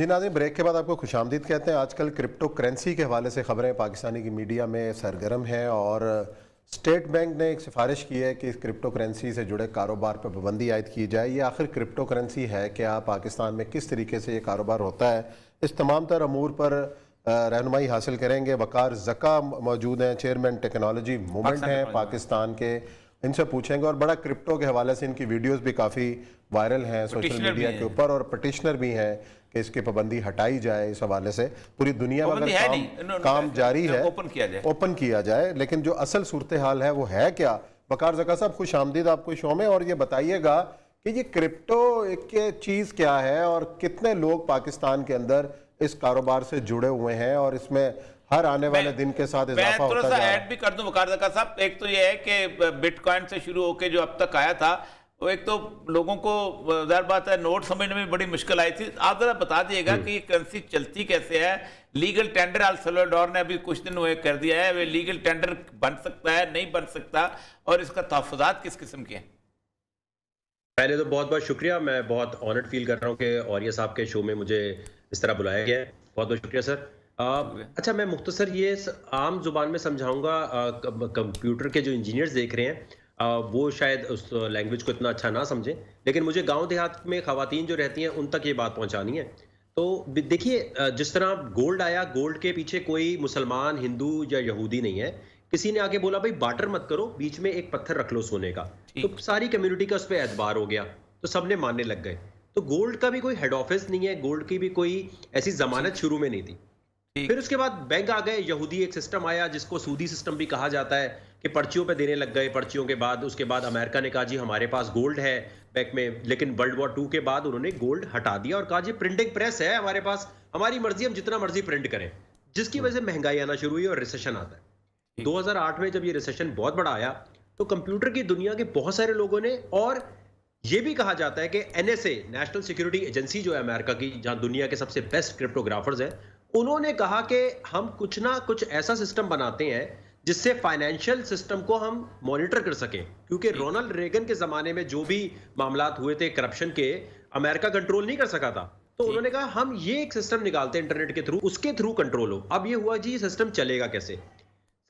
जी नाज़रीन, ब्रेक के बाद आपको खुशामदीद कहते हैं। आजकल क्रिप्टो करेंसी के हवाले से खबरें पाकिस्तानी की मीडिया में सरगर्म हैं और स्टेट बैंक ने एक सिफारिश की है कि इस क्रिप्टो करेंसी से जुड़े कारोबार पर पाबंदी आयद की जाए। ये आखिर क्रिप्टो करेंसी है क्या, पाकिस्तान में किस तरीके से ये कारोबार होता है, इस तमाम तर अमूर पर रहनुमाई हासिल करेंगे। वकार ज़का मौजूद हैं, चेयरमैन टेक्नोलॉजी मूवमेंट हैं पाकिस्तान के, इनसे पूछेंगे। और बड़ा क्रिप्टो के हवाले से इनकी वीडियोस भी काफ़ी वायरल हैं सोशल मीडिया के ऊपर, और पटिशनर भी हैं कि इसकी पाबंदी हटाई जाए। इस हवाले से पूरी दुनिया में अगर काम जारी है, ओपन किया जाए, लेकिन जो असल सूरत हाल है वो है क्या। वकार ज़का साहब, खुश आमदीद आपको शो में, और ये बताइएगा कि ये क्रिप्टो के चीज़ क्या है और कितने लोग पाकिस्तान के अंदर इस कारोबार से जुड़े हुए हैं और इसमें हर आने वाले दिन के साथ इजाफा होता जा रहा है। ऐड भी कर दूं वकार ज़का साहब, एक तो ये है कि बिटकॉइन से शुरू होकर जो अब तक आया था, वो एक तो लोगों को ज़ाहिर बात है नोट समझने में बड़ी मुश्किल आई थी। आप जरा बता दिएगा कि ये करेंसी चलती कैसे है। लीगल टेंडर अल सल्वाडोर ने अभी कुछ दिन हुए कर दिया है, वे लीगल टेंडर बन सकता है, नहीं बन सकता, और इसका तहफ़्फ़ुज़ात किस किस्म के हैं। पहले तो बहुत बहुत शुक्रिया, मैं बहुत ऑनर्ड फील कर रहा हूँ कि औरिया साहब के शो में मुझे इस तरह बुलाया गया है। बहुत बहुत शुक्रिया सर। अच्छा, मैं मुख्तसर ये आम जुबान में समझाऊंगा। कंप्यूटर के जो इंजीनियर्स देख रहे हैं वो शायद उस लैंग्वेज को इतना अच्छा ना समझें, लेकिन मुझे गांव देहात में ख़वातीन जो रहती हैं उन तक ये बात पहुंचानी है। तो देखिए, जिस तरह गोल्ड आया, गोल्ड के पीछे कोई मुसलमान, हिंदू या यहूदी नहीं है। किसी ने आके बोला भाई बार्टर मत करो, बीच में एक पत्थर रख लो सोने का, तो सारी कम्युनिटी का उस पर एतबार हो गया, तो सबने मानने लग गए। तो गोल्ड का भी कोई हेड ऑफिस नहीं है, गोल्ड की भी कोई ऐसी जमानत शुरू में नहीं थी। फिर उसके बाद बैंक आ गए, यहूदी एक सिस्टम आया जिसको सूदी सिस्टम भी कहा जाता है, कि पर्चियों पे देने लग गए। पर्चियों के बाद उसके बाद अमेरिका ने कहा जी हमारे पास गोल्ड है बैंक में, लेकिन वर्ल्ड वॉर 2 के बाद उन्होंने गोल्ड हटा दिया और कहा जी प्रिंटिंग प्रेस है हमारे पास, हमारी मर्जी, हम जितना मर्जी प्रिंट करें, जिसकी वजह से महंगाई आना शुरू हुई और रिसेशन आता है। 2008 में जब ये रिसेशन बहुत बड़ा आया तो कंप्यूटर की दुनिया के बहुत सारे लोगों ने, और ये भी कहा जाता है कि NSA, नेशनल सिक्योरिटी एजेंसी जो है अमेरिका की, जहां दुनिया के सबसे बेस्ट क्रिप्टोग्राफर्स हैं, उन्होंने कहा कि हम कुछ ना कुछ ऐसा सिस्टम बनाते हैं जिससे फाइनेंशियल सिस्टम को हम मॉनिटर कर सकें, क्योंकि रोनाल्ड रेगन के जमाने में जो भी मामलात हुए थे करप्शन के, अमेरिका कंट्रोल नहीं कर सका था। तो उन्होंने कहा हम ये एक सिस्टम निकालते हैं इंटरनेट के थ्रू, उसके थ्रू कंट्रोल हो। अब ये हुआ जी सिस्टम चलेगा कैसे।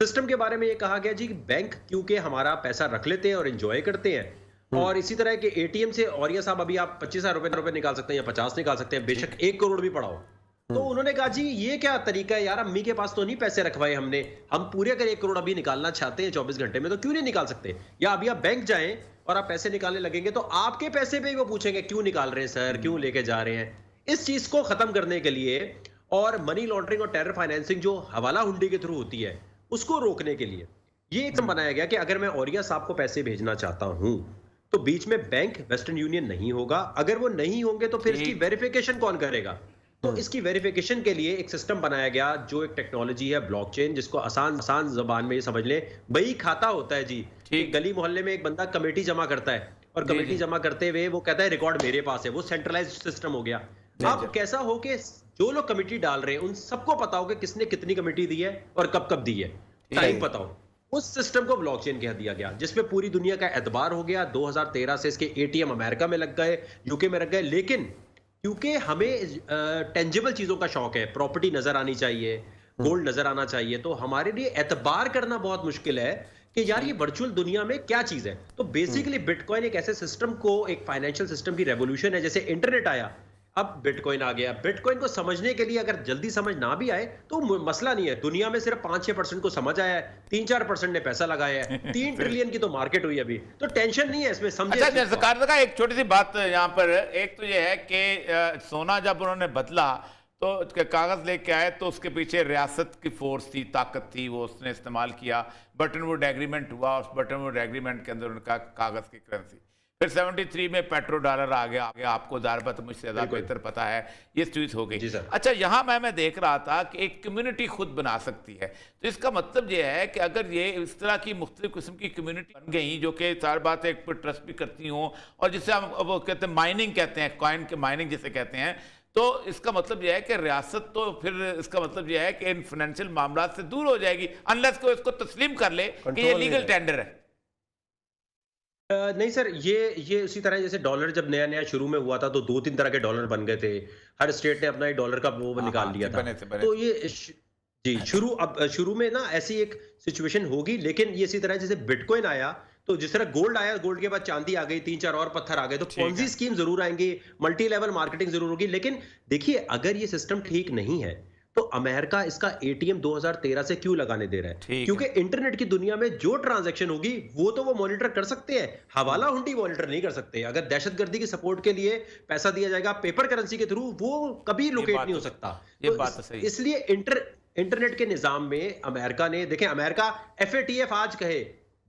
सिस्टम के बारे में ये कहा गया जी बैंक क्योंकि हमारा पैसा रख लेते हैं और एंजॉय करते हैं, और इसी तरह के ATM से, और ये साहब अभी आप 25,000 रुपए निकाल सकते हैं या 50 निकाल सकते हैं, बेशक 1 करोड़ भी पड़ा हो। तो उन्होंने कहा जी ये क्या तरीका है यार, अम्मी के पास तो नहीं पैसे रखवाए हमने, हम पूरे अगर 1 करोड़ अभी निकालना चाहते हैं 24 घंटे में तो क्यों नहीं निकाल सकते। या अभी आप बैंक जाएं और आप पैसे निकालने लगेंगे तो आपके पैसे पे वो पूछेंगे क्यों निकाल रहे हैं सर, क्यों लेके जा रहे हैं। इस चीज को खत्म करने के लिए और मनी लॉन्ड्रिंग और टेरर फाइनेंसिंग जो हवाला हुंडी के थ्रू होती है उसको रोकने के लिए ये एकदम बनाया गया कि अगर मैं औरिया साहब को पैसे भेजना चाहता हूं तो बीच में बैंक, वेस्टर्न यूनियन नहीं होगा। अगर वो नहीं होंगे तो फिर इसकी वेरिफिकेशन कौन करेगा। तो इसकी वेरिफिकेशन के लिए एक सिस्टम बनाया गया जो एक टेक्नोलॉजी है ब्लॉकचेन, जिसको आसान जबान में ये समझ ले, बही खाता होता है जी। गली मोहल्ले में एक बंदा कमेटी जमा करता है और कमेटी जमा करते हुए वो कहता है रिकॉर्ड मेरे पास है, वो सेंट्रलाइज्ड सिस्टम हो गया। अब कैसा हो कि जो लोग कमेटी डाल रहे हैं उन सबको पता हो कि किसने कितनी कमेटी दी है और कब कब दी है, टाइम पता हो। उस सिस्टम को ब्लॉकचेन कह दिया गया, जिसपे पूरी दुनिया का एतबार हो गया। 2013 से इसके ATM अमेरिका में लग गए, यूके में लग गए, लेकिन क्योंकि हमें टेंजिबल चीजों का शौक है, प्रॉपर्टी नजर आनी चाहिए, गोल्ड नजर आना चाहिए, तो हमारे लिए एतबार करना बहुत मुश्किल है कि यार ये वर्चुअल दुनिया में क्या चीज है। तो बेसिकली बिटकॉइन एक ऐसे सिस्टम को, एक फाइनेंशियल सिस्टम की रेवोल्यूशन है। जैसे इंटरनेट आया, अब बिटकॉइन आ गया। बिटकॉइन को समझने के लिए अगर जल्दी समझ ना भी आए तो मसला नहीं है, दुनिया में सिर्फ 5-6% को समझ आया है, 3-4% ने पैसा लगाया है, 3 ट्रिलियन की तो मार्केट हुई अभी, तो टेंशन नहीं है इसमें, समझे। अच्छा सरकार का एक छोटी सी बात यहाँ पर, एक तो ये है कि सोना जब उन्होंने बदला तो कागज लेके आए तो उसके पीछे रियासत की फोर्स थी, ताकत थी, वो उसने इस्तेमाल किया। बटन वुड एग्रीमेंट हुआ, उस बटन वुड एग्रीमेंट के अंदर उनका कागज की करेंसी। फिर 73 में पेट्रो डॉलर आ गया, आपको दारबत मुझसे ज़्यादा बेहतर पता है, ये चीज़ हो गई। अच्छा, यहाँ मैं देख रहा था कि एक कम्युनिटी खुद बना सकती है, तो इसका मतलब ये है कि अगर ये इस तरह की मुख्तलिफ किस्म की कम्युनिटी बन गई जो कि सार बात एक पर ट्रस्ट भी करती हों, और जिसे हम वो कहते हैं माइनिंग कहते हैं, कॉइन के माइनिंग जिसे कहते हैं, तो इसका मतलब यह है कि रियासत तो फिर इसका मतलब यह है कि इन फाइनेंशियल मामला से दूर हो जाएगी, अनलेस को इसको तस्लीम कर ले कि ये लीगल टेंडर है। नहीं सर, ये उसी तरह जैसे डॉलर जब नया नया शुरू में हुआ था तो 2-3 तरह के डॉलर बन गए थे। हर स्टेट ने अपना एक डॉलर का वो हाँ निकाल हाँ लिया जी, था। बने थे बने तो थे। ये जी शुरू में ना ऐसी एक सिचुएशन होगी, लेकिन ये इसी तरह जैसे बिटकॉइन आया तो जिस तरह गोल्ड आया, गोल्ड के बाद चांदी आ गई, 3-4 और पत्थर आ गए, तो ठीक पॉन्जी है। स्कीम जरूर आएंगी, मल्टी लेवल मार्केटिंग जरूर होगी। लेकिन देखिए, अगर ये सिस्टम ठीक नहीं है तो अमेरिका इसका एटीएम 2013 से क्यों लगाने दे रहा है? ठीक क्योंकि है। इंटरनेट की दुनिया में जो ट्रांजैक्शन होगी वो तो वो मॉनिटर कर सकते हैं, हवाला हुंडी मॉनिटर नहीं कर सकते। अगर दहशतगर्दी की सपोर्ट के लिए पैसा दिया जाएगा पेपर करेंसी के थ्रू, वो कभी ये लोकेट बात नहीं हो तो सकता। ये तो बात तो सही है। इसलिए इंटरनेट के निजाम में अमेरिका ने, देखें, अमेरिका FATF आज कहे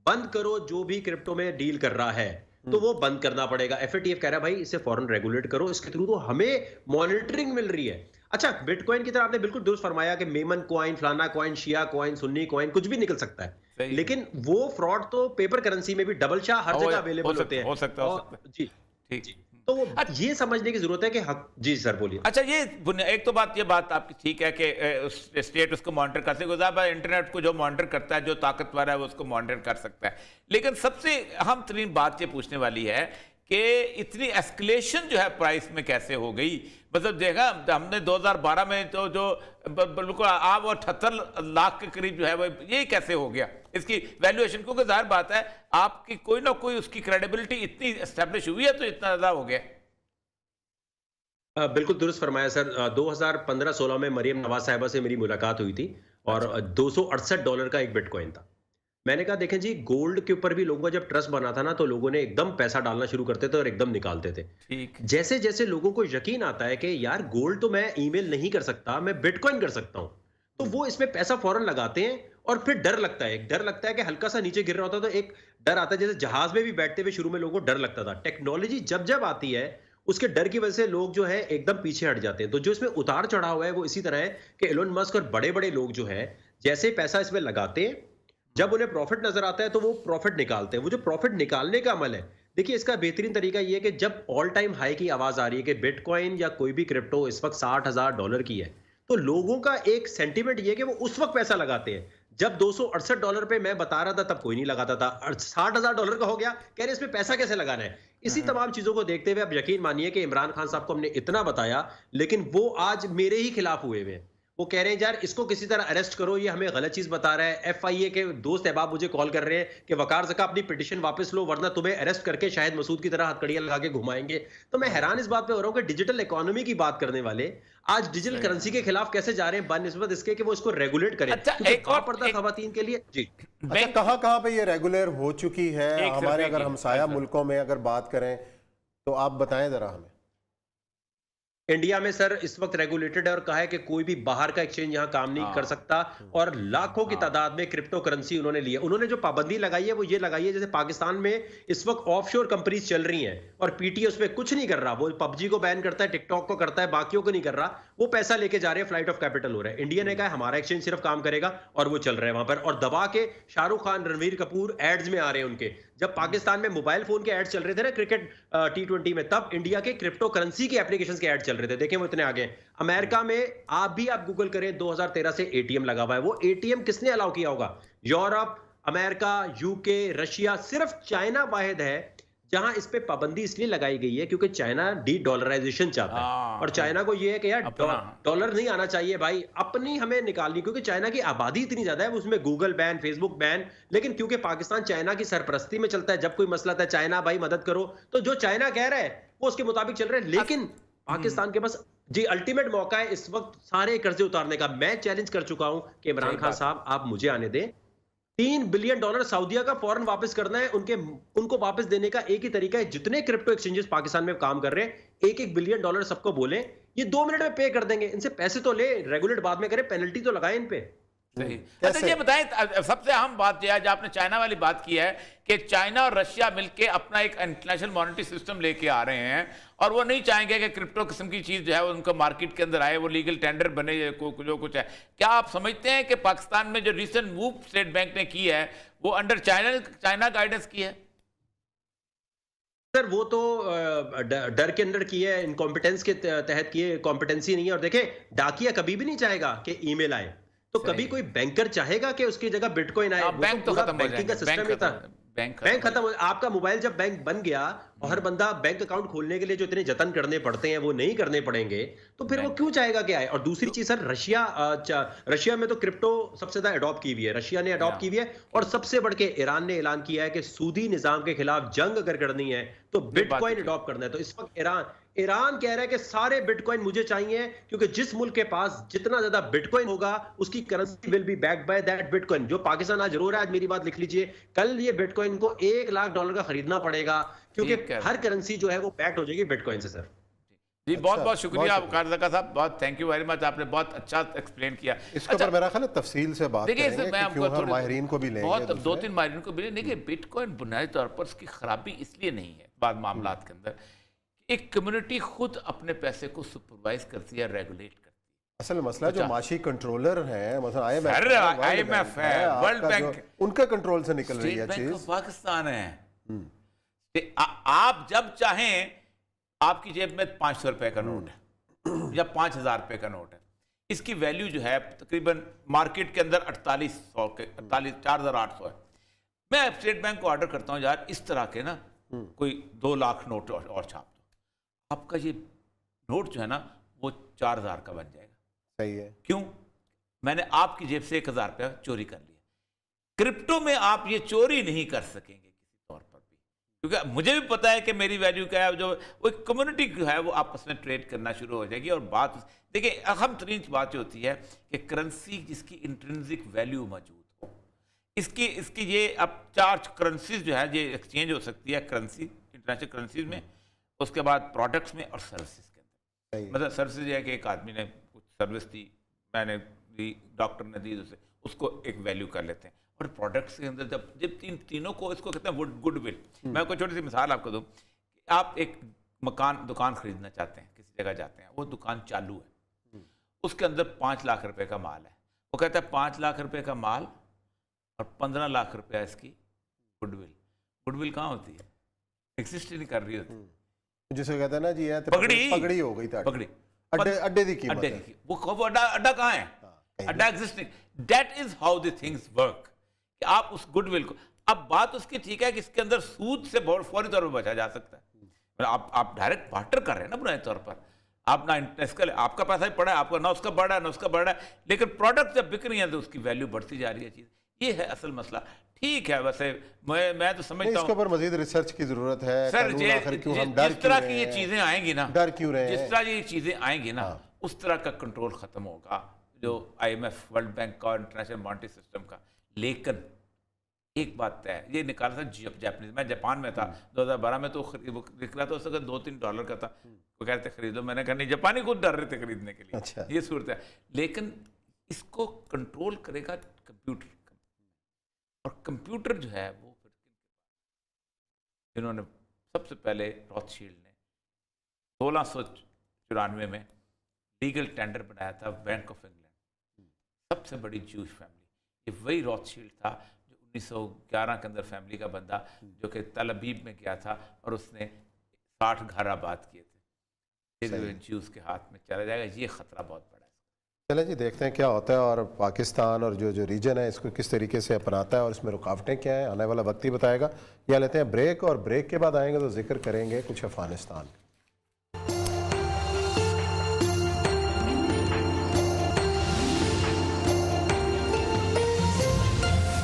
बंद करो जो भी क्रिप्टो में डील कर रहा है, तो वो बंद करना पड़ेगा। FATF कह रहा है भाई इसे फौरन रेगुलेट करो, इसके थ्रू तो हमें मॉनिटरिंग मिल रही है। अच्छा, बिटकॉइन की तरह आपने बिल्कुल दुरुस्त फरमाया कि मेमन कॉइन, फलाना कॉइन, शिया कॉइन, सुन्नी कॉइन, कुछ भी निकल सकता है। सही है। लेकिन वो फ्रॉड तो पेपर करेंसी में भी डबल शाह हर जगह अवेलेबल होते हैं। हो सकता और जी ठीक। तो ये समझने की जरूरत है कि हक। जी सर बोलिए। अच्छा, ये एक तो ये बात आपकी ठीक है कि स्टेट उसको मॉनिटर कर सकते, गुजार इंटरनेट को जो मॉनिटर करता है, जो ताकतवर है वो उसको मॉनिटर कर सकता है। लेकिन सबसे अहम तरीन बात ये पूछने वाली है कि इतनी एस्केलेशन जो है प्राइस में कैसे हो गई। मतलब देखा हमने 2012 में तो जो बिल्कुल आप 78 लाख के करीब जो है वो ये कैसे हो गया इसकी वैल्यूएशन, क्योंकि जाहिर बात है आपकी कोई ना कोई उसकी क्रेडिबिलिटी इतनी एस्टेब्लिश हुई है तो इतना ज्यादा हो गया। बिल्कुल दुरुस्त फरमाया सर। 2015-16 में मरियम नवाज साहिबा से मेरी मुलाकात हुई थी और $268 का एक बिटकॉइन था। मैंने कहा देखें जी, गोल्ड के ऊपर भी लोगों का जब ट्रस्ट बना था ना, तो लोगों ने एकदम पैसा डालना शुरू करते थे और एकदम निकालते थे। ठीक। जैसे जैसे लोगों को यकीन आता है कि यार गोल्ड तो मैं ईमेल नहीं कर सकता, मैं बिटकॉइन कर सकता हूं, तो वो इसमें पैसा फौरन लगाते हैं। और फिर डर लगता है, कि हल्का सा नीचे गिर रहा होता तो एक डर आता है। जैसे जहाज में भी बैठते हुए शुरू में लोगों को डर लगता था। टेक्नोलॉजी जब जब आती है उसके डर की वजह से लोग जो है एकदम पीछे हट जाते हैं। तो जो इसमें उतार चढ़ाव हुआ है वो इसी तरह है कि एलोन मस्क और बड़े बड़े लोग जो है जैसे पैसा इसमें लगाते हैं, जब उन्हें प्रॉफिट नजर आता है तो वो प्रॉफिट निकालते हैं। वो जो प्रॉफिट निकालने का अमल है, देखिए इसका बेहतरीन तरीका ये है कि जब ऑल टाइम हाई की आवाज आ रही है कि बिटकॉइन या कोई भी क्रिप्टो इस वक्त $60,000 की है, तो लोगों का एक सेंटीमेंट ये है कि वो उस वक्त पैसा लगाते हैं। जब $268 पे मैं बता रहा था तब कोई नहीं लगाता था, $60,000 का हो गया, कह रहे इसमें पैसा कैसे लगाना है। इसी तमाम चीजों को देखते हुए अब यकीन मानिए कि इमरान खान साहब को हमने इतना बताया, लेकिन वो आज मेरे ही खिलाफ हुए हुए हैं। वो कह रहे हैं यार इसको किसी तरह अरेस्ट करो, ये हमें गलत चीज बता रहा है। FIA के दोस्त अहबाब मुझे कॉल कर रहे हैं कि वकार ज़का अपनी पिटीशन वापस लो, वरना तुम्हें अरेस्ट करके शायद मसूद की तरह हथकड़ियां लगा के घुमाएंगे। तो मैं हैरान इस बात पे हो रहा हूं कि डिजिटल इकोनॉमी की बात करने वाले आज डिजिटल करेंसी के खिलाफ कैसे जा रहे हैं, बनस्बत इसके कि वो इसको रेगुलेट करें। अच्छा, क्योंकि एक और पर्दा खवातीन के लिए जी अच्छा, कहाँ कहाँ पे ये रेगुलर हो चुकी है एक सिर्फ हमारे एक अगर ही, हमसाया एक सिर्फ। मुल्कों में अगर बात करें तो आप बताएं जरा हमें। इंडिया में सर इस वक्त रेगुलेटेड है और कहा है कि कोई भी बाहर का एक्सचेंज यहां काम नहीं कर सकता। और लाखों की तादाद में क्रिप्टो करेंसी उन्होंने ली है। उन्होंने जो पाबंदी लगाई है वो ये लगाई है, जैसे पाकिस्तान में इस वक्त ऑफशोर कंपनीज चल रही हैं और PTA उस पर कुछ नहीं कर रहा। वो PUBG को बैन करता है, टिकटॉक को करता है, बाकियों को नहीं कर रहा। वो पैसा लेके जा रहे हैं, फ्लाइट ऑफ कैपिटल हो रहा है। इंडिया ने कहा हमारा एक्सचेंज सिर्फ काम करेगा और वो चल रहा है वहां पर। और दबा के शाहरुख खान, रणवीर कपूर एड्स में आ रहे हैं उनके। जब पाकिस्तान में मोबाइल फोन के एड्स चल रहे थे ना क्रिकेट T20 में, तब इंडिया के क्रिप्टो करेंसी के एप्लीकेशंस के एड चल रहे थे। देखें वो इतने आगे। अमेरिका में आप गूगल करें, 2013 से ATM लगा हुआ है। वो ATM किसने अलाउ किया होगा? Europe, America, UK, Russia. सिर्फ चाइना वाहिद है जहां इस पे पाबंदी इसलिए लगाई गई है क्योंकि चाइना डी-डॉलराइजेशन चाहता है। और चाइना को ये है कि यार डॉलर नहीं आना चाहिए भाई, अपनी हमें निकालनी, क्योंकि चाइना की आबादी इतनी ज्यादा है, उसमें गूगल बैन, फेसबुक बैन। लेकिन क्योंकि पाकिस्तान चाइना की सरपरस्ती में चलता है, जब कोई मसला था चाइना भाई मदद करो, तो जो चाइना कह रहा है वो उसके मुताबिक चल रहा है। लेकिन पाकिस्तान के पास जी अल्टीमेट मौका है इस वक्त सारे कर्जे उतारने का। मैं चैलेंज कर चुका हूं कि इमरान खान साहब आप मुझे आने दें, $3 बिलियन सऊदीया का फौरन वापस करना है। उनको वापस देने का एक ही तरीका है, जितने क्रिप्टो एक्सचेंजेस पाकिस्तान में काम कर रहे हैं $1-1 बिलियन सबको बोले, ये 2 मिनट में पे कर देंगे। इनसे पैसे तो ले, रेगुलेट बाद में करें, पेनल्टी तो लगाए इन पे। अच्छा, ये बताएं, सबसे अहम बात यह है, जो आपने चाइना वाली बात की है कि चाइना और रशिया मिलकर अपना एक इंटरनेशनल मॉनेटरी सिस्टम लेके आ रहे हैं और वो नहीं चाहेंगे कि क्रिप्टो किस्म की चीज जो है उनका मार्केट के अंदर आए, वो लीगल टेंडर बने, जो कुछ है। क्या आप समझते हैं कि पाकिस्तान में जो रिसेंट मूव स्टेट बैंक ने की है वो अंडर चाइना गाइडेंस की है? सर वो तो डर के अंदर की है, इनकॉम्पिटेंस के तहत की है, कॉम्पिटेंसी नहीं है। और देखें, डाकिया कभी भी नहीं चाहेगा कि ईमेल आए, तो कभी कोई बैंकर चाहेगा कि उसकी जगह बिटकॉइन आए? बैंक तो खत्म हो जाएंगे, का सिस्टम ही था। बैंक बैंक खत्म हो, आपका मोबाइल जब बैंक बन गया और हर बंदा बैंक अकाउंट खोलने के लिए जो इतने जतन करने पड़ते हैं वो नहीं करने पड़ेंगे, तो फिर वो क्यों चाहेगा क्या है? और दूसरी चीज सर, रशिया में तो क्रिप्टो सबसे ज्यादा अडॉप्ट की हुई है, रशिया ने अडॉप्ट की हुई है, और सबसे बढ़ के ईरान ने ऐलान किया है कि सूदी निजाम के खिलाफ जंग अगर करनी है तो बिटकॉइन अडॉप्ट करना है। तो इस वक्त ईरान कह रहा है कि सारे बिटकॉइन मुझे चाहिए, क्योंकि जिस मुल्क के पास जितना ज्यादा बिटकॉइन होगा उसकी currency will be backed by that bitcoin. जो पाकिस्तान आज रो रहा है, आज मेरी बात लिख लीजिए, कल ये बिटकॉइन को $1 लाख का खरीदना पड़ेगा, क्योंकि हर करेंसी जो है वो बैक्ड हो जाएगी बिटकॉइन से सर। जी बहुत बहुत शुक्रिया कारज़का साहब, बहुत थैंक यू वेरी मच, आपने बहुत अच्छा एक्सप्लेन किया। इसके ऊपर मेरा ख्याल है तफसील से बात देखिए करेंगे मैं कि आपको क्यों हम थोड़ी माहिरीन को भी लेंगे, बहुत दूसरे। 2-3 माहिरीन को भी लेंगे। देखिए बिटकॉइन बुनियादी तौर पर उसकी खराबी इसलिए नहीं है बाद मामलात के अंदर, एक कम्युनिटी खुद अपने पैसे को सुपरवाइज करती है, रेगुलेट करती है। असल मसला जो माशी कंट्रोलर हैं, मतलब IMF है, वर्ल्ड बैंक, उनके कंट्रोल से निकल रही है स्टेट बैंक चीज। ऑफ पाकिस्तान है। आप जब चाहें, आपकी जेब में 500 रुपए का नोट है या 5000 रुपए का नोट है, इसकी वैल्यू जो है तकरीबन मार्केट के अंदर 4800 है। मैं स्टेट बैंक को ऑर्डर करता हूं यार इस तरह के ना कोई 2 लाख नोट और छाप दो, आपका ये नोट जो है ना वो 4000 का बन जाएगा। सही है। क्यों? मैंने आपकी जेब से 1000 रुपया चोरी कर लिया। क्रिप्टो में आप ये चोरी नहीं कर सकेंगे किसी तौर पर भी, क्योंकि मुझे भी पता है कि मेरी वैल्यू क्या है, जो वो कम्युनिटी जो है वो आपस में ट्रेड करना शुरू हो जाएगी। और बात देखिए, अहम तरीन बात जो होती है कि करेंसी जिसकी इंट्रिंसिक वैल्यू मौजूद हो, इसकी ये अब 4 करेंसीज जो है ये एक्सचेंज हो सकती है, करेंसी इंटरनेशनल करेंसीज में, उसके बाद प्रोडक्ट्स में और सर्विसेज के अंदर। मतलब सर्विसेज है कि एक आदमी ने कुछ सर्विस दी, मैंने दी, डॉक्टर ने दी, उसको एक वैल्यू कर लेते हैं। और प्रोडक्ट्स के अंदर जब तीनों को, इसको कहते हैं गुडविल। मैं कोई छोटी सी मिसाल आपको दूं, आप एक दुकान खरीदना चाहते हैं, किसी जगह जाते हैं, वो दुकान चालू है, उसके अंदर 5 लाख रुपए का माल है, वो कहता है 5 लाख रुपए का माल और 15 लाख रुपया इसकी गुडविल। गुडविल कहाँ होती है? एग्जिस्ट ही नहीं कर रही होती। जिसे कहते हैं ना जी, पगड़ी हो गई था, पगड़ी अड्डे दी कीमत है। वो अड्डा कहाँ है? अड्डा एग्जिस्ट नहीं। That is how the things work, कि आप उस गुडविल को, अब बात उसकी ठीक है कि इसके अंदर सूद से बहुत फौरी तौर पर बचा जा सकता है। आप डायरेक्ट बार्टर कर रहे हैं ना बुनियादी तौर पर, आप ना इंटरेस्ट, आपका पैसा ही पड़ा है, आपका ना उसका बढ़ा है ना उसका बढ़ा है, लेकिन प्रोडक्ट जब बिक रही है तो उसकी वैल्यू बढ़ती जा रही है। चीज ये है असल मसला। ठीक है, वैसे मैं तो समझता हूँ इसके ऊपर मजीद रिसर्च की जरूरत है सर। जिस तरह की ये चीजें आएंगी ना, डर क्यों रहे, जिस तरह ये चीजें आएंगी ना, उस तरह का कंट्रोल खत्म होगा जो IMF, वर्ल्ड बैंक का, इंटरनेशनल मॉनेटरी सिस्टम का। लेकिन एक बात तय है, ये निकाला था जापानीज, मैं जापान में था 2012 में, तो दिख रहा था उस वक्त $2-3 का था, वो कहते खरीदो, मैंने कहा नहीं, जापानी खुद डर रहे थे खरीदने के लिए। अच्छा। ये सूरत है। लेकिन इसको कंट्रोल करेगा कंप्यूटर, और कंप्यूटर जो है वो फिर इन्होंने सबसे पहले रॉथशील्ड ने 1694 में लीगल टेंडर बनाया था बैंक ऑफ इंग्लैंड, सबसे बड़ी जूश फैमिली। ये वही रॉथशील्ड था जो 1911 के अंदर फैमिली का बंदा जो कि तल अबीब में गया था और उसने 60 घर आबाद किए थे। ये जूस के हाथ में चला जाएगा, ये खतरा बहुत बड़ा है। चले जी, देखते हैं क्या होता है, और पाकिस्तान और जो रीजन है इसको किस तरीके से अपनाता है और इसमें रुकावटें क्या हैं, आने वाला वक्त ही बताएगा। या लेते हैं ब्रेक, और ब्रेक के बाद आएंगे तो जिक्र करेंगे कुछ अफगानिस्तान।